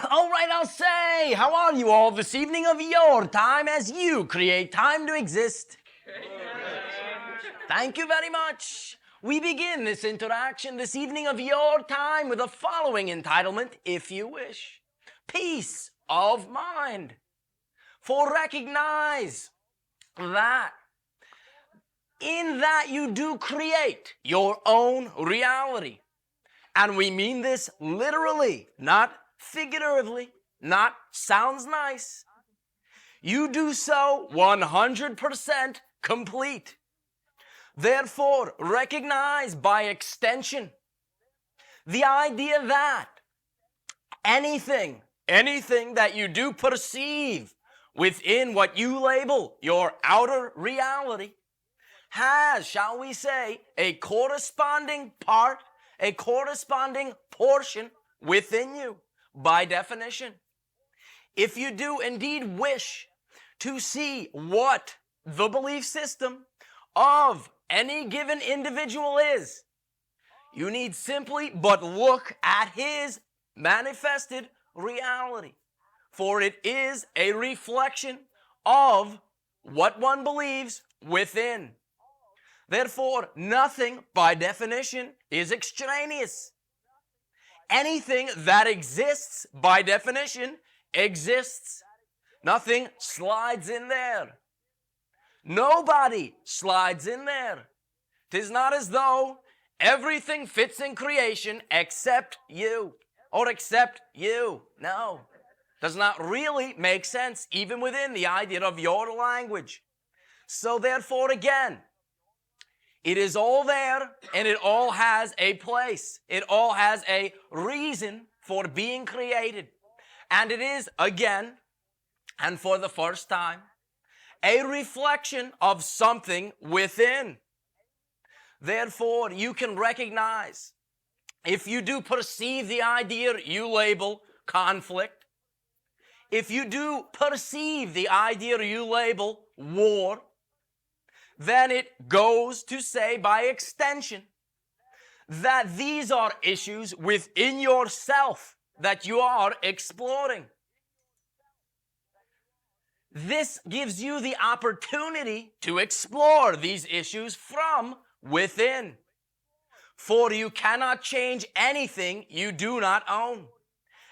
All right, I'll say, how are you all this evening of your time as you create time to exist? Thank you very much. We begin this interaction this evening of your time with the following entitlement, if you wish. Peace of mind. For recognize that in that you do create your own reality. And we mean this literally, not figuratively, not sounds nice. You do so 100% complete. Therefore, recognize by extension the idea that anything that you do perceive within what you label your outer reality has, shall we say, a corresponding part, a corresponding portion within you by definition. If you do indeed wish to see what the belief system of any given individual is, you need simply but look at his manifested reality, for it is a reflection of what one believes within. Therefore, nothing by definition is extraneous. Anything that exists by definition exists. Nothing slides in there. Nobody slides in there. 'Tis not as though everything fits in creation except you, or except you. No. Does not really make sense even within the idea of your language. So therefore again, it is all there and it all has a place. It all has a reason for being created. And it is again, and for the first time, a reflection of something within. Therefore, you can recognize, if you do perceive the idea you label conflict, if you do perceive the idea you label war, then it goes to say by extension that these are issues within yourself that you are exploring. This gives you the opportunity to explore these issues from within. For you cannot change anything you do not own.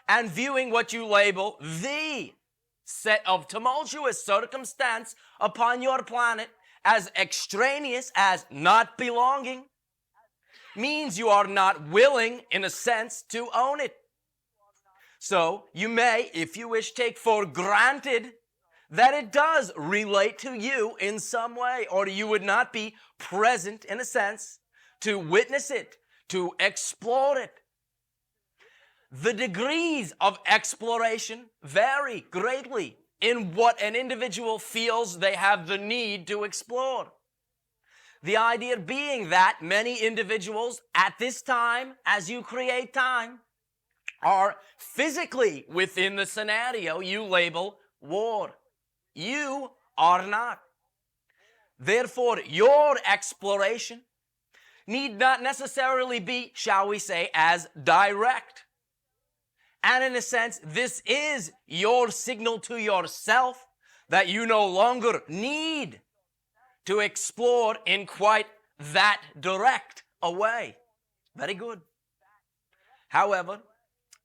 And viewing what you label the set of tumultuous circumstance upon your planet as extraneous, as not belonging, means you are not willing, in a sense, to own it. So you may, if you wish, take for granted that it does relate to you in some way, or you would not be present, in a sense, to witness it, to explore it. The degrees of exploration vary greatly in what an individual feels they have the need to explore. The idea being that many individuals at this time, as you create time, are physically within the scenario you label war. You are not. Therefore, your exploration need not necessarily be, shall we say, as direct. And in a sense, this is your signal to yourself that you no longer need to explore in quite that direct a way. Very good. However,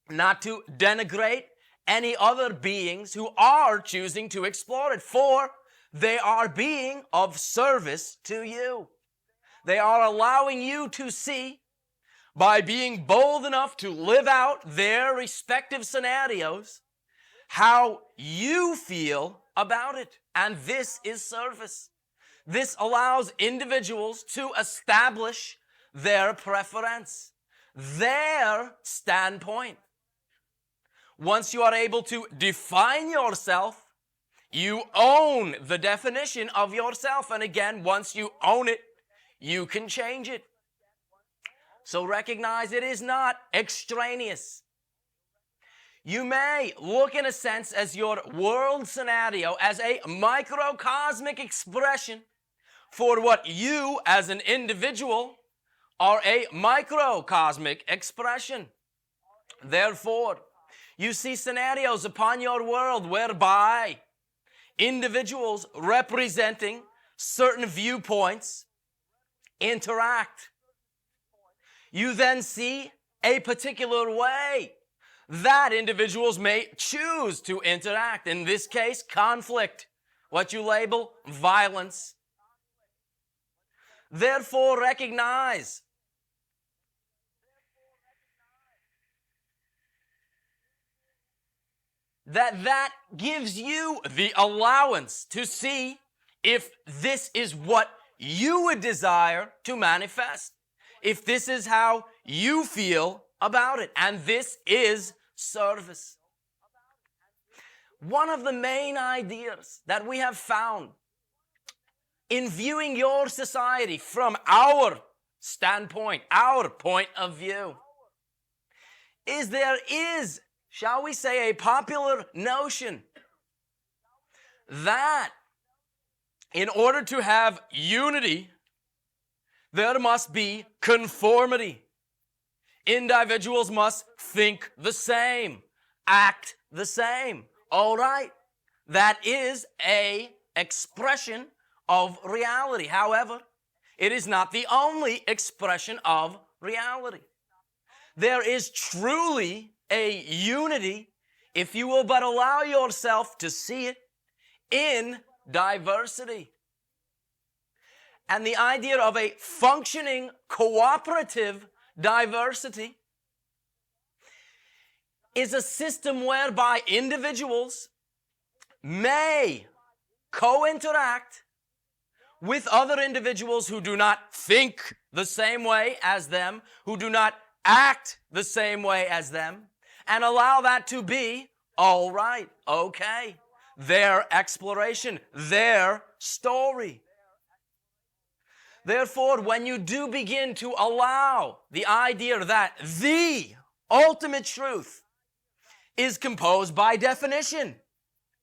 not to denigrate any other beings who are choosing to explore it, for they are being of service to you. They are allowing you to see, by being bold enough to live out their respective scenarios, how you feel about it. And this is service. This allows individuals to establish their preference, their standpoint. Once you are able to define yourself, you own the definition of yourself. And again, once you own it, you can change it. So recognize it is not extraneous. You may look, in a sense, as your world scenario as a microcosmic expression for what you as an individual are a microcosmic expression. Therefore, You see scenarios upon your world whereby individuals representing certain viewpoints interact. You then see a particular way that individuals may choose to interact. In this case, conflict, what you label violence. Therefore, recognize that gives you the allowance to see if this is what you would desire to manifest, if this is how you feel about it, and this is service. One of the main ideas that we have found in viewing your society from our standpoint, our point of view, is there is, shall we say, a popular notion that in order to have unity, there must be conformity. Individuals must think the same, act the same. All right, that is an expression of reality. However, it is not the only expression of reality. There is truly a unity, if you will but allow yourself to see it, in diversity. And the idea of a functioning cooperative diversity is a system whereby individuals may co-interact with other individuals who do not think the same way as them, who do not act the same way as them, and allow that to be all right, okay, their exploration, their story. Therefore, when you do begin to allow the idea that the ultimate truth is composed by definition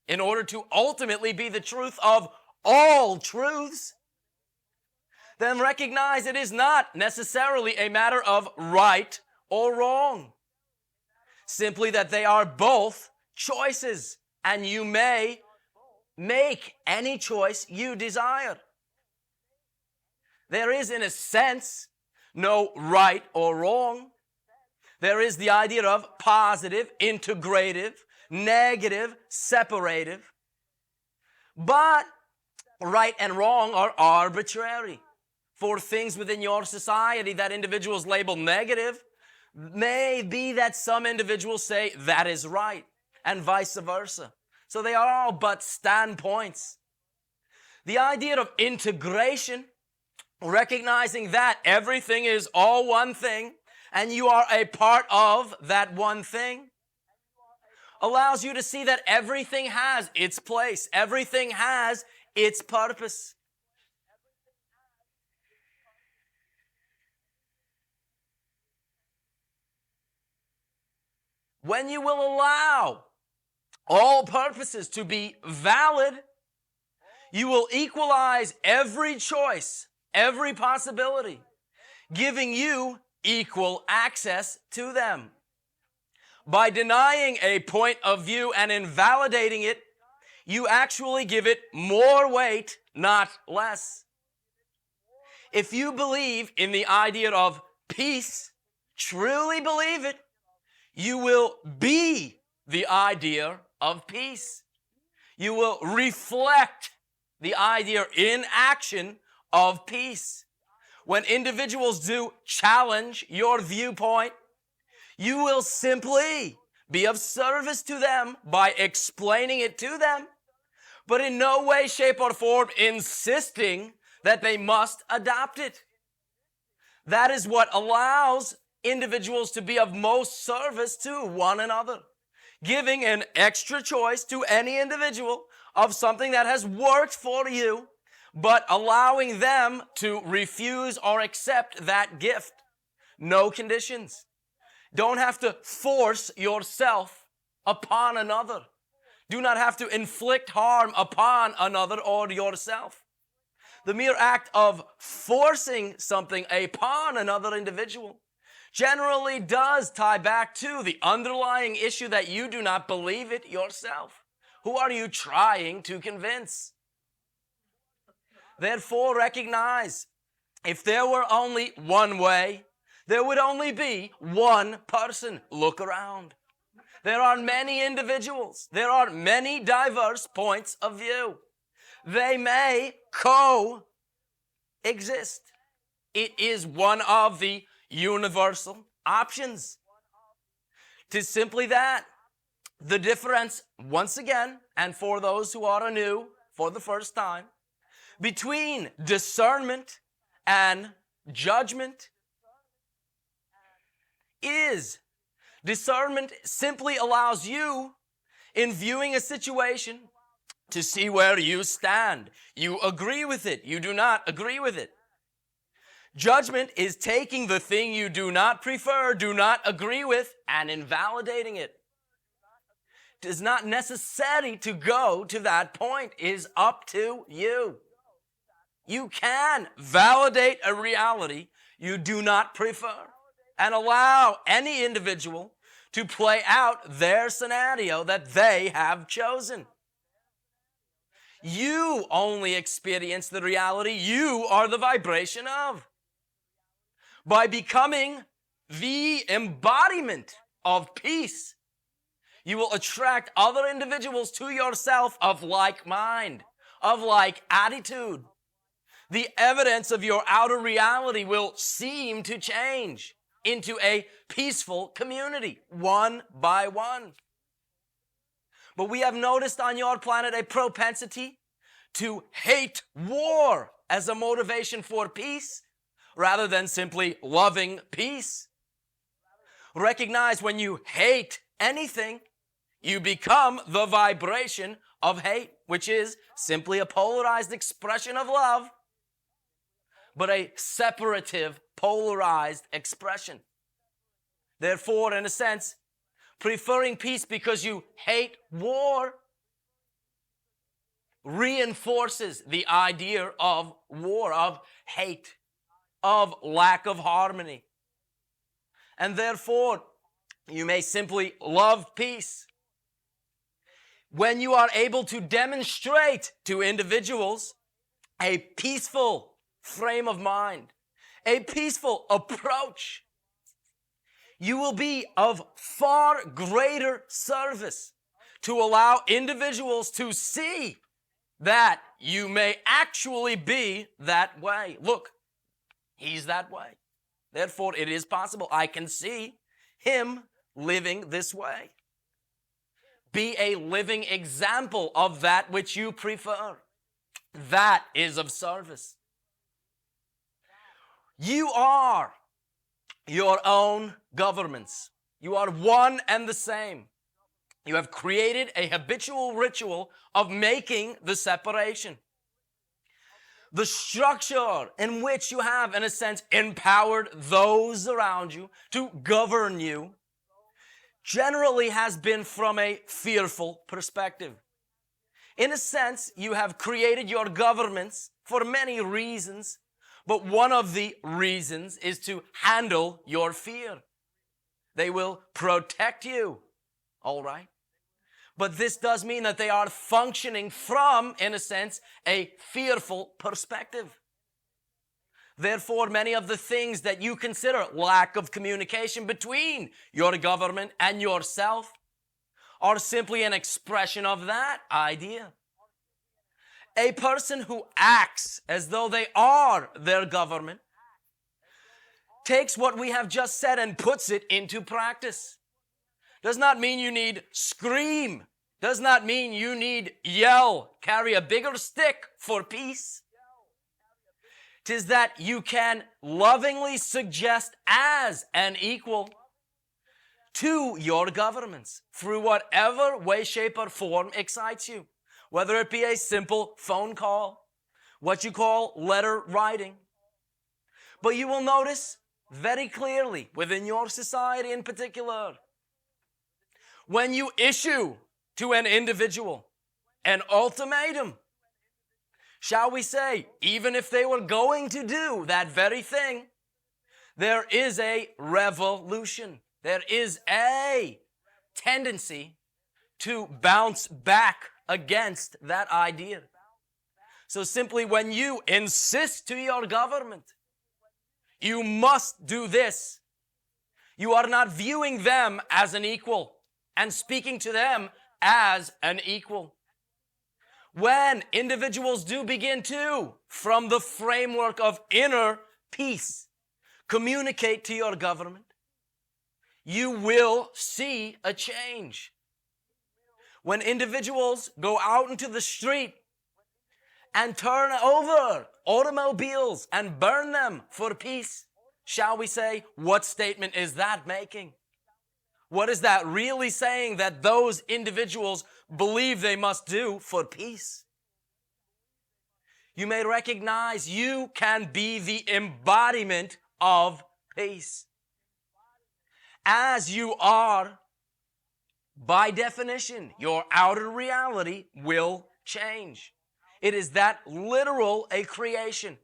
in order to ultimately be the truth of all truths, then recognize it is not necessarily a matter of right or wrong. Simply that they are both choices, and you may make any choice you desire. There is, in a sense, no right or wrong. There is the idea of positive, integrative, negative, separative. But right and wrong are arbitrary. For things within your society that individuals label negative, may be that some individuals say that is right, and vice versa. So they are all but standpoints. The idea of integration, recognizing that everything is all one thing, and you are a part of that one thing, allows you to see that everything has its place. Everything has its purpose. When you will allow all purposes to be valid, you will equalize every choice, every possibility, giving you equal access to them. By denying a point of view and invalidating it, you actually give it more weight, not less. If you believe in the idea of peace, truly believe it, you will be the idea of peace. You will reflect the idea in action of peace. When individuals do challenge your viewpoint, you will simply be of service to them by explaining it to them, but in no way, shape, or form insisting that they must adopt it. That is what allows individuals to be of most service to one another, giving an extra choice to any individual of something that has worked for you, but allowing them to refuse or accept that gift. No conditions. Don't have to force yourself upon another. Do not have to inflict harm upon another or yourself. The mere act of forcing something upon another individual generally does tie back to the underlying issue that you do not believe it yourself. Who are you trying to convince? Therefore, recognize, if there were only one way, there would only be one person. Look around. There are many individuals. There are many diverse points of view. They may coexist. It is one of the universal options. 'Tis simply that. The difference, once again, and for those who are anew for the first time, between discernment and judgment is discernment simply allows you, in viewing a situation, to see where you stand. You agree with it. You do not agree with it. Judgment is taking the thing you do not prefer, do not agree with, and invalidating it. It is not necessary to go to that point. It is up to you. You can validate a reality you do not prefer and allow any individual to play out their scenario that they have chosen. You only experience the reality you are the vibration of. By becoming the embodiment of peace, you will attract other individuals to yourself of like mind, of like attitude. The evidence of your outer reality will seem to change into a peaceful community, one by one. But we have noticed on your planet a propensity to hate war as a motivation for peace, rather than simply loving peace. Recognize, when you hate anything, you become the vibration of hate, which is simply a polarized expression of love, but a separative, polarized expression. Therefore, in a sense, preferring peace because you hate war reinforces the idea of war, of hate, of lack of harmony. And therefore, you may simply love peace. When you are able to demonstrate to individuals a peaceful frame of mind, a peaceful approach, you will be of far greater service to allow individuals to see that you may actually be that way. Look, he's that way. Therefore, it is possible. I can see him living this way. Be a living example of that which you prefer. That is of service. You are your own governments. You are one and the same. You have created a habitual ritual of making the separation. The structure in which you have, in a sense, empowered those around you to govern you generally has been from a fearful perspective. In a sense, you have created your governments for many reasons, but one of the reasons is to handle your fear. They will protect you, all right? But this does mean that they are functioning from, in a sense, a fearful perspective. Therefore, many of the things that you consider lack of communication between your government and yourself are simply an expression of that idea. A person who acts as though they are their government takes what we have just said and puts it into practice. Does not mean you need scream. Does not mean you need yell, carry a bigger stick for peace. 'Tis that you can lovingly suggest as an equal to your governments through whatever way, shape, or form excites you. Whether it be a simple phone call, what you call letter writing. But you will notice very clearly within your society in particular, when you issue to an individual an ultimatum, shall we say, even if they were going to do that very thing, there is a revolution. There is a tendency to bounce back against that idea. So simply when you insist to your government, you must do this, you are not viewing them as an equal and speaking to them as an equal. When individuals do begin to, from the framework of inner peace, communicate to your government, you will see a change. When individuals go out into the street and turn over automobiles and burn them for peace, shall we say, what statement is that making? What is that really saying that those individuals believe they must do for peace? You may recognize you can be the embodiment of peace. As you are, by definition, your outer reality will change. It is that literal a creation,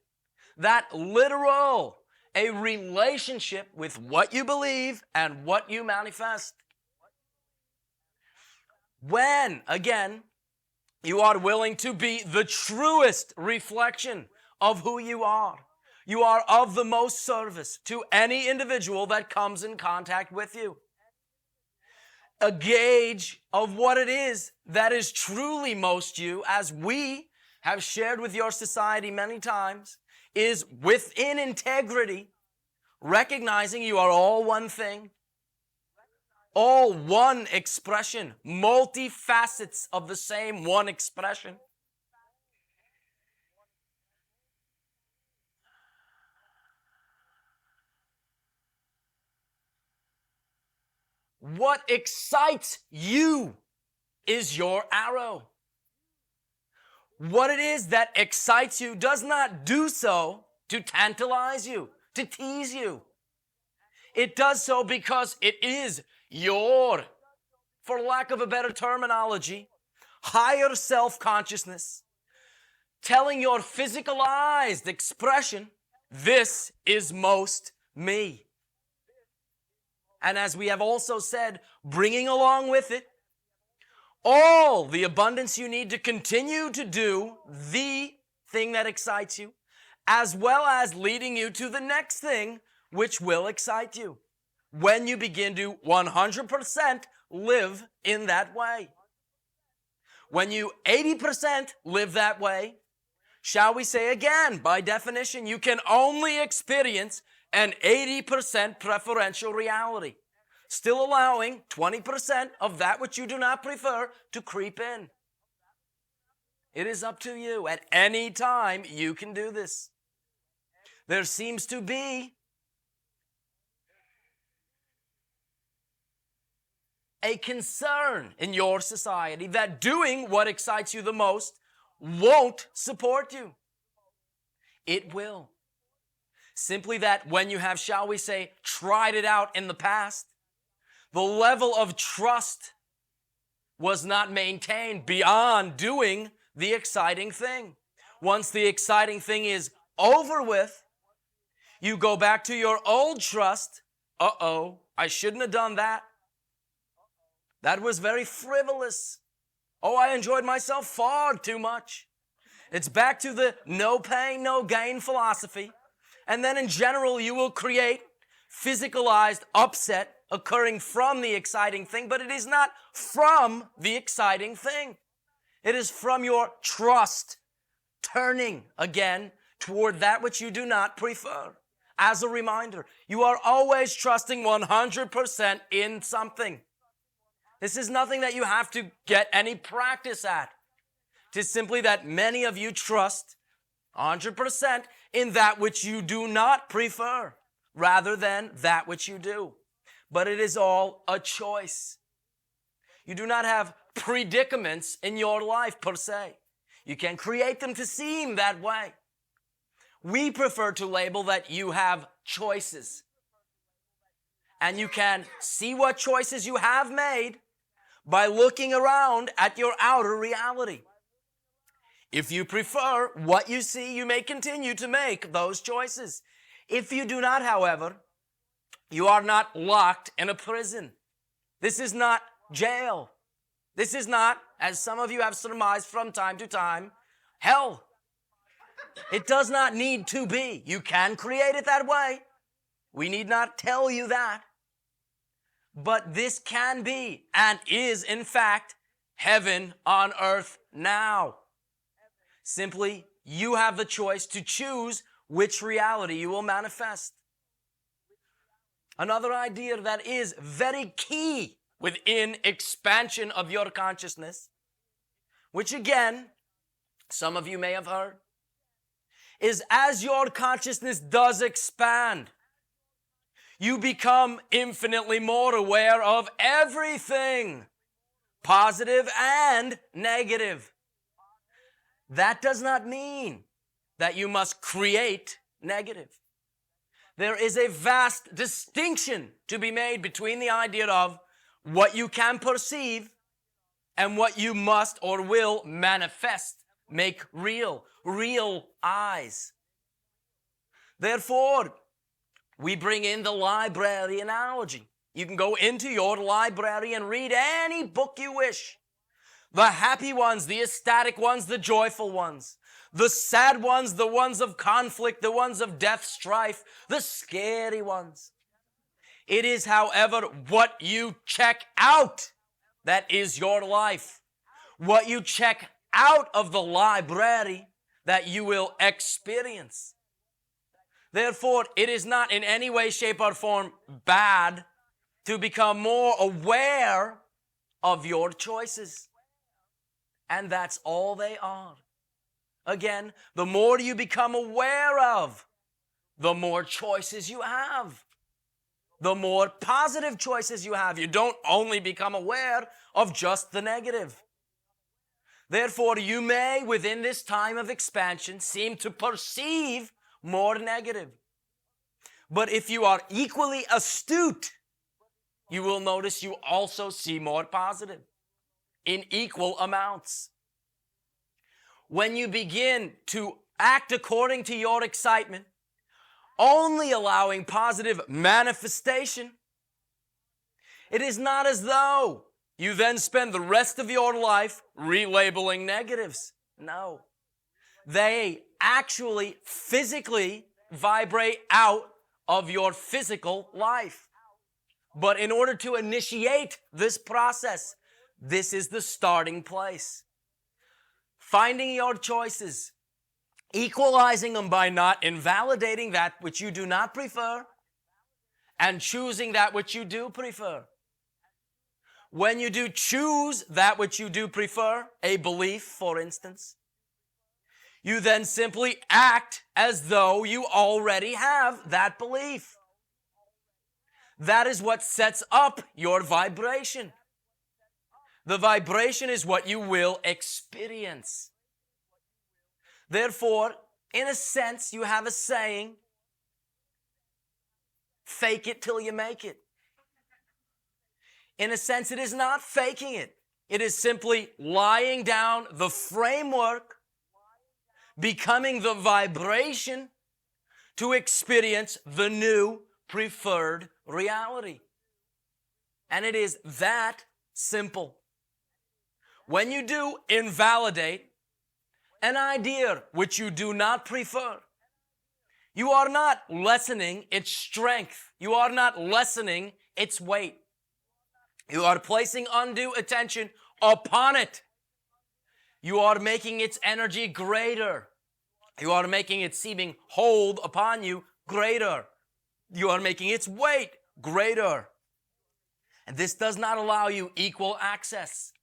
that literal a relationship with what you believe and what you manifest. When, again, you are willing to be the truest reflection of who you are of the most service to any individual that comes in contact with you. A gauge of what it is that is truly most you, as we have shared with your society many times, is within integrity, recognizing you are all one thing, all one expression, multi-facets of the same one expression. What excites you is your arrow. What it is that excites you does not do so to tantalize you, to tease you. It does so because it is your, for lack of a better terminology, higher self-consciousness, telling your physicalized expression, this is most me. And as we have also said, bringing along with it all the abundance you need to continue to do the thing that excites you, as well as leading you to the next thing which will excite you when you begin to 100% live in that way. When you 80% live that way, shall we say again, by definition, you can only experience an 80% preferential reality, still allowing 20% of that which you do not prefer to creep in. It is up to you. At any time, you can do this. There seems to be a concern in your society that doing what excites you the most won't support you. It will. Simply that when you have, shall we say, tried it out in the past, the level of trust was not maintained beyond doing the exciting thing. Once the exciting thing is over with, you go back to your old trust. Uh-oh, I shouldn't have done that. That was very frivolous. Oh, I enjoyed myself far too much. It's back to the no pain, no gain philosophy. And then in general, you will create physicalized upset occurring from the exciting thing, but it is not from the exciting thing. It is from your trust turning again toward that which you do not prefer. As a reminder, you are always trusting 100% in something. This is nothing that you have to get any practice at. It is simply that many of you trust 100% in that which you do not prefer, rather than that which you do. But it is all a choice. You do not have predicaments in your life per se. You can create them to seem that way. We prefer to label that you have choices. And you can see what choices you have made by looking around at your outer reality. If you prefer what you see, you may continue to make those choices. If you do not, however, you are not locked in a prison. This is not jail. This is not, as some of you have surmised from time to time, hell. It does not need to be. You can create it that way. We need not tell you that. But this can be and is, in fact, heaven on earth now. Simply, you have the choice to choose which reality you will manifest. Another idea that is very key within expansion of your consciousness, which again, some of you may have heard, is as your consciousness does expand, you become infinitely more aware of everything, positive and negative. That does not mean that you must create negative. There is a vast distinction to be made between the idea of what you can perceive and what you must or will manifest, make real, realize. Therefore, we bring in the library analogy. You can go into your library and read any book you wish. The happy ones, the ecstatic ones, the joyful ones. The sad ones, the ones of conflict, the ones of death, strife, the scary ones. It is, however, what you check out that is your life. What you check out of the library that you will experience. Therefore, it is not in any way, shape, or form bad to become more aware of your choices. And that's all they are. Again, the more you become aware of, the more choices you have. The more positive choices you have. You don't only become aware of just the negative. Therefore, you may, within this time of expansion, seem to perceive more negative. But if you are equally astute, you will notice you also see more positive in equal amounts. When you begin to act according to your excitement, only allowing positive manifestation, it is not as though you then spend the rest of your life relabeling negatives. No. They actually physically vibrate out of your physical life. But in order to initiate this process, this is the starting place. Finding your choices, equalizing them by not invalidating that which you do not prefer, and choosing that which you do prefer. When you do choose that which you do prefer, a belief, for instance, you then simply act as though you already have that belief. That is what sets up your vibration. The vibration is what you will experience. Therefore, in a sense, you have a saying, fake it till you make it. In a sense, it is not faking it. It is simply lying down the framework, becoming the vibration to experience the new preferred reality. And it is that simple. When you do invalidate an idea which you do not prefer, you are not lessening its strength. You are not lessening its weight. You are placing undue attention upon it. You are making its energy greater. You are making its seeming hold upon you greater. You are making its weight greater. And this does not allow you equal access.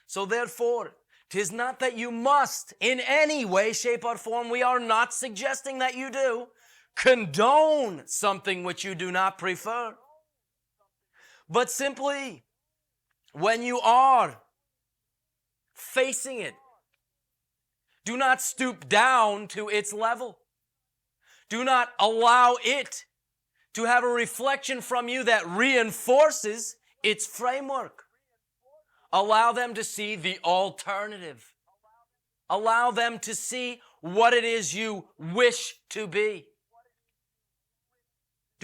So therefore, 'tis not that you must, in any way, shape, or form, we are not suggesting that you do, condone something which you do not prefer. But simply, when you are facing it, do not stoop down to its level. Do not allow it to have a reflection from you that reinforces its framework. Allow them to see the alternative. Allow them to see what it is you wish to be.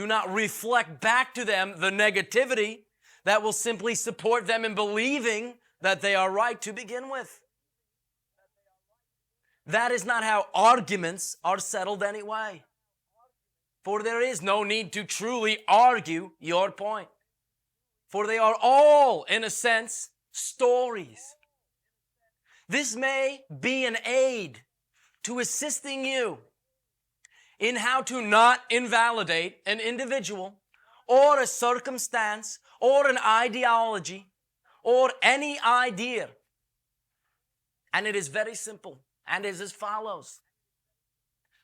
do not reflect back to them the negativity that will simply support them in believing that they are right to begin with. That is not how arguments are settled anyway. For there is no need to truly argue your point. For they are all, in a sense, stories. This may be an aid to assisting you in how to not invalidate an individual or a circumstance or an ideology or any idea. And it is very simple and is as follows.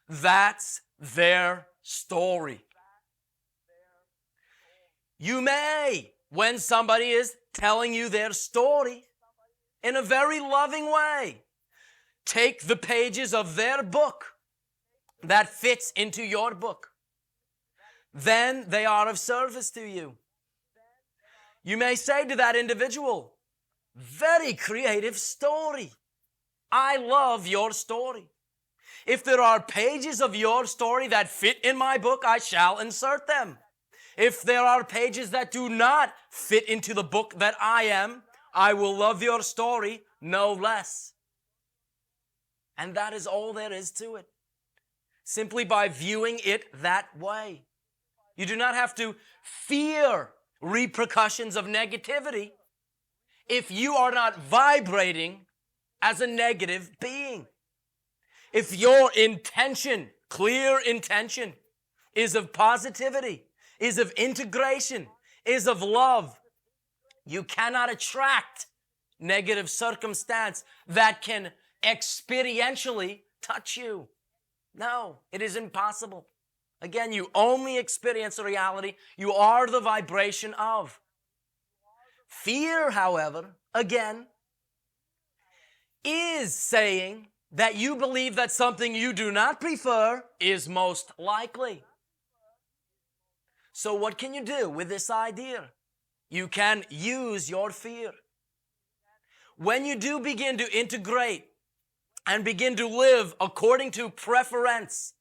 That's their story. You may, when somebody is telling you their story in a very loving way, take the pages of their book that fits into your book. Then they are of service to you. You may say to that individual, very creative story. I love your story. If there are pages of your story that fit in my book, I shall insert them. If there are pages that do not fit into the book that I am, I will love your story no less. And that is all there is to it. Simply by viewing it that way. You do not have to fear repercussions of negativity if you are not vibrating as a negative being. If your intention, clear intention, is of positivity, is of integration, is of love, you cannot attract negative circumstance that can experientially touch you. No, it is impossible. Again, you only experience a reality you are the vibration of. Fear, however, again, is saying that you believe that something you do not prefer is most likely. So what can you do with this idea? You can use your fear. When you do begin to integrate and begin to live according to preference,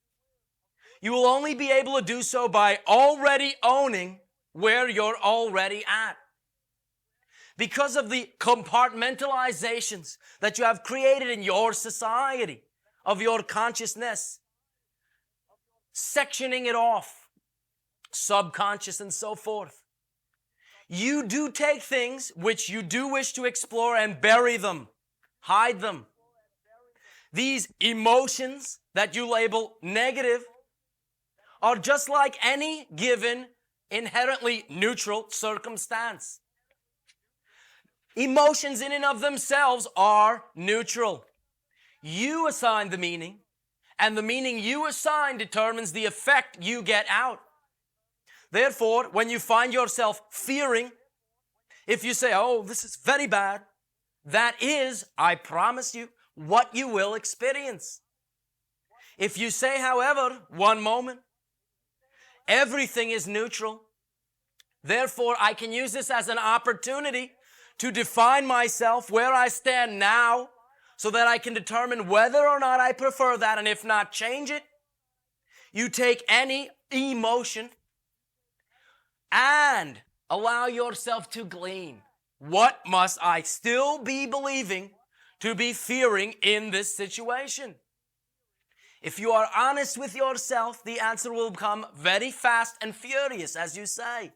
you will only be able to do so by already owning where you're already at. Because of the compartmentalizations that you have created in your society, of your consciousness, sectioning it off, subconscious and so forth. You do take things which you do wish to explore and bury them, hide them. These emotions that you label negative are just like any given inherently neutral circumstance. Emotions in and of themselves are neutral. You assign the meaning, and the meaning you assign determines the effect you get out. Therefore, when you find yourself fearing, if you say, oh, this is very bad, that is, I promise you, what you will experience. If you say, however, one moment, everything is neutral, therefore I can use this as an opportunity to define myself where I stand now so that I can determine whether or not I prefer that, and if not, change it. You take any emotion and allow yourself to glean. What must I still be believing to be fearing in this situation? If you are honest with yourself, the answer will come very fast and furious, as you say.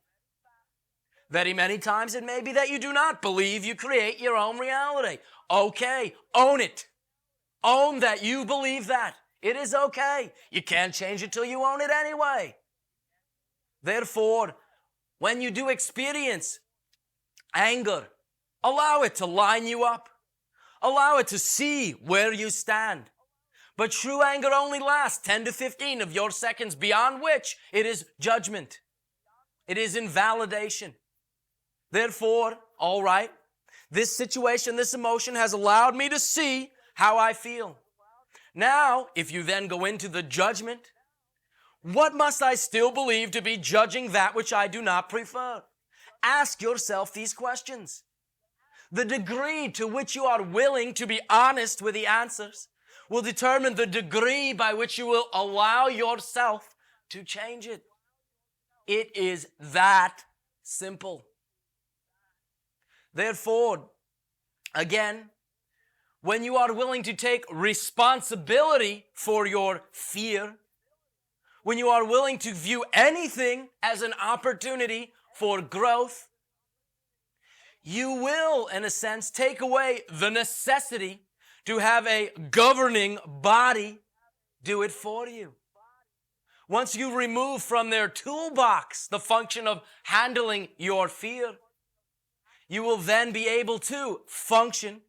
Very many times it may be that you do not believe you create your own reality. Okay, own it. Own that you believe that. It is okay. You can't change it till you own it anyway. Therefore, when you do experience anger, allow it to line you up. Allow it to see where you stand. But true anger only lasts 10 to 15 of your seconds, beyond which it is judgment. It is invalidation. Therefore, all right, this situation, this emotion has allowed me to see how I feel. Now, if you then go into the judgment, what must I still believe to be judging that which I do not prefer? Ask yourself these questions. The degree to which you are willing to be honest with the answers will determine the degree by which you will allow yourself to change it. It is that simple. Therefore, again, when you are willing to take responsibility for your fear, when you are willing to view anything as an opportunity for growth, you will, in a sense, take away the necessity to have a governing body do it for you. Once you remove from their toolbox the function of handling your fear, you will then be able to function,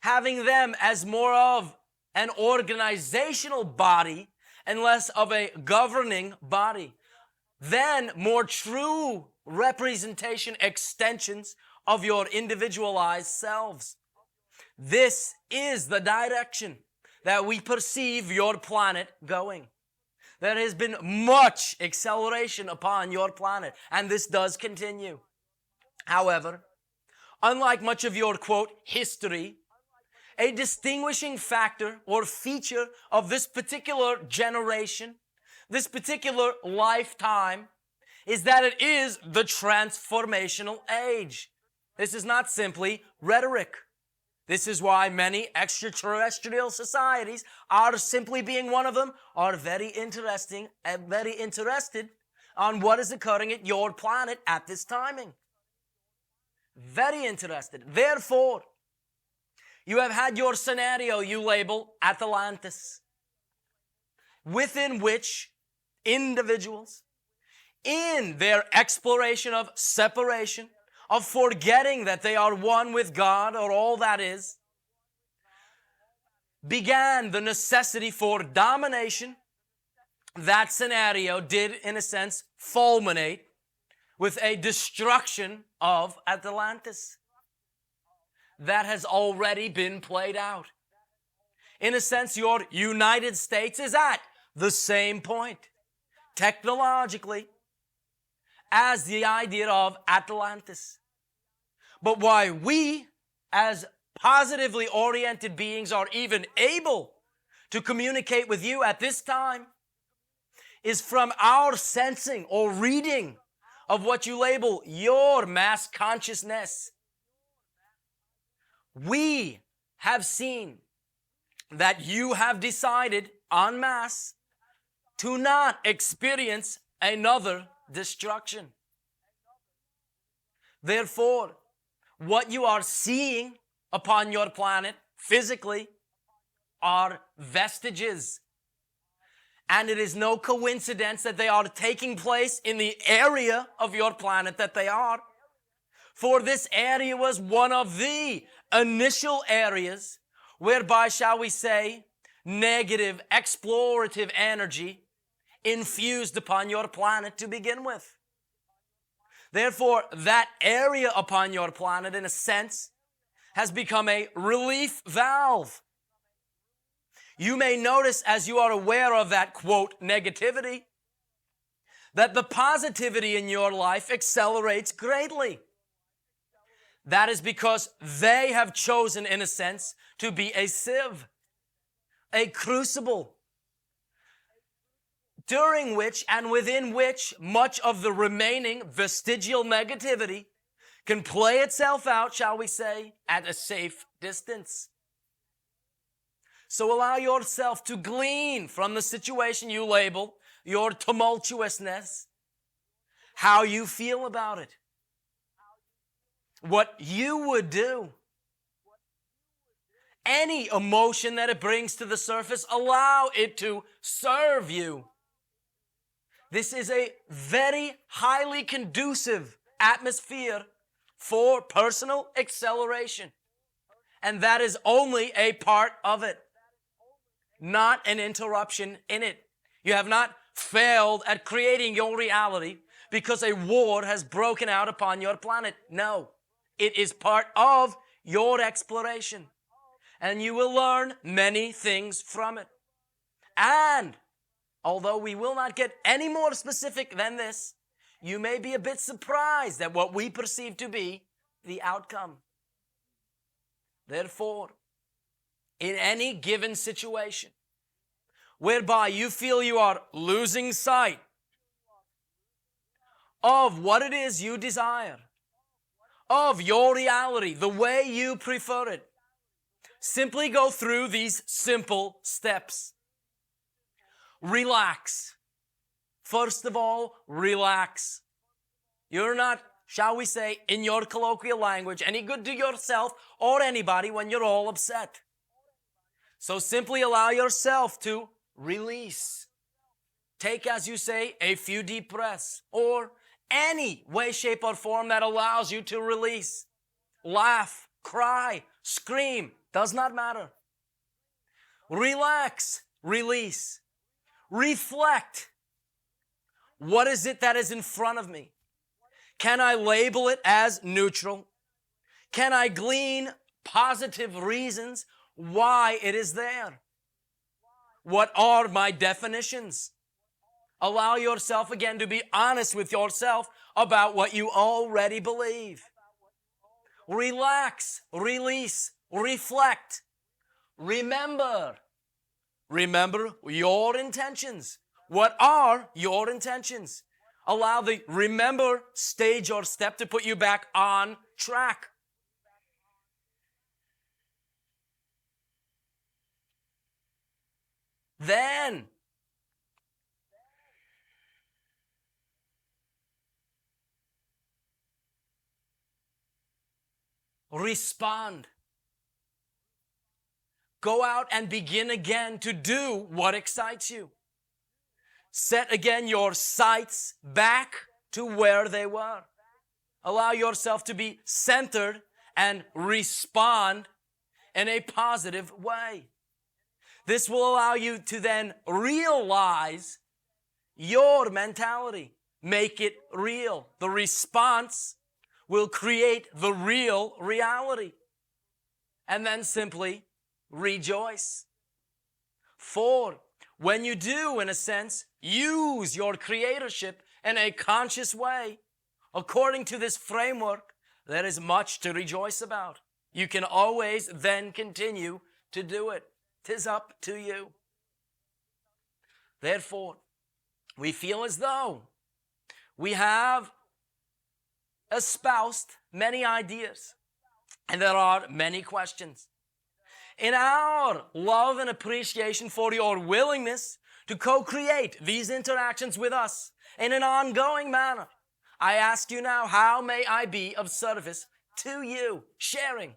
having them as more of an organizational body and less of a governing body. Then more true representation extensions of your individualized selves. This is the direction that we perceive your planet going. There has been much acceleration upon your planet, and this does continue. However, unlike much of your, quote, history, a distinguishing factor or feature of this particular generation, this particular lifetime, is that it is the transformational age. This is not simply rhetoric. This is why many extraterrestrial societies are simply being one of them, are very interested on what is occurring at your planet at this timing. Very interested. Therefore, you have had your scenario you label Atlantis, within which individuals, in their exploration of separation, of forgetting that they are one with God or all that is, began the necessity for domination. That scenario did, in a sense, fulminate with a destruction of Atlantis. That has already been played out. In a sense, your United States is at the same point, technologically, as the idea of Atlantis. But why we, as positively oriented beings, are even able to communicate with you at this time is from our sensing or reading of what you label your mass consciousness. We have seen that you have decided en masse to not experience another destruction. Therefore, what you are seeing upon your planet physically are vestiges. And it is no coincidence that they are taking place in the area of your planet that they are. For this area was one of the initial areas whereby, shall we say, negative, explorative energy infused upon your planet to begin with. Therefore, that area upon your planet, in a sense, has become a relief valve. You may notice, as you are aware of that, quote, negativity, that the positivity in your life accelerates greatly. That is because they have chosen, in a sense, to be a sieve, a crucible, during which and within which much of the remaining vestigial negativity can play itself out, shall we say, at a safe distance. So allow yourself to glean from the situation you label your tumultuousness, how you feel about it, what you would do. Any emotion that it brings to the surface, allow it to serve you. This is a very highly conducive atmosphere for personal acceleration. And that is only a part of it, not an interruption in it. You have not failed at creating your reality because a war has broken out upon your planet. No, it is part of your exploration. And you will learn many things from it. And although we will not get any more specific than this, you may be a bit surprised at what we perceive to be the outcome. Therefore, in any given situation whereby you feel you are losing sight of what it is you desire, of your reality, the way you prefer it. Simply go through these simple steps. Relax. First of all, relax. You're not, shall we say, in your colloquial language, any good to yourself or anybody when you're all upset. So simply allow yourself to release. Take, as you say, a few deep breaths, or any way, shape, or form that allows you to release. Laugh, cry, scream, does not matter. Relax, release. Reflect. What is it that is in front of me? Can I label it as neutral? Can I glean positive reasons why it is there? What are my definitions? Allow yourself again to be honest with yourself about what you already believe. Relax, release, reflect. Remember your intentions. What are your intentions? Allow the remember stage or step to put you back on track. Then, respond. Go out and begin again to do what excites you. Set again your sights back to where they were. Allow yourself to be centered and respond in a positive way. This will allow you to then realize your mentality. Make it real. The response will create the real reality. And then simply rejoice. 4, when you do, in a sense, use your creatorship in a conscious way, according to this framework, there is much to rejoice about. You can always then continue to do it. 'Tis up to you. Therefore, we feel as though we have espoused many ideas, and there are many questions. In our love and appreciation for your willingness to co-create these interactions with us in an ongoing manner, I ask you now, how may I be of service to you, sharing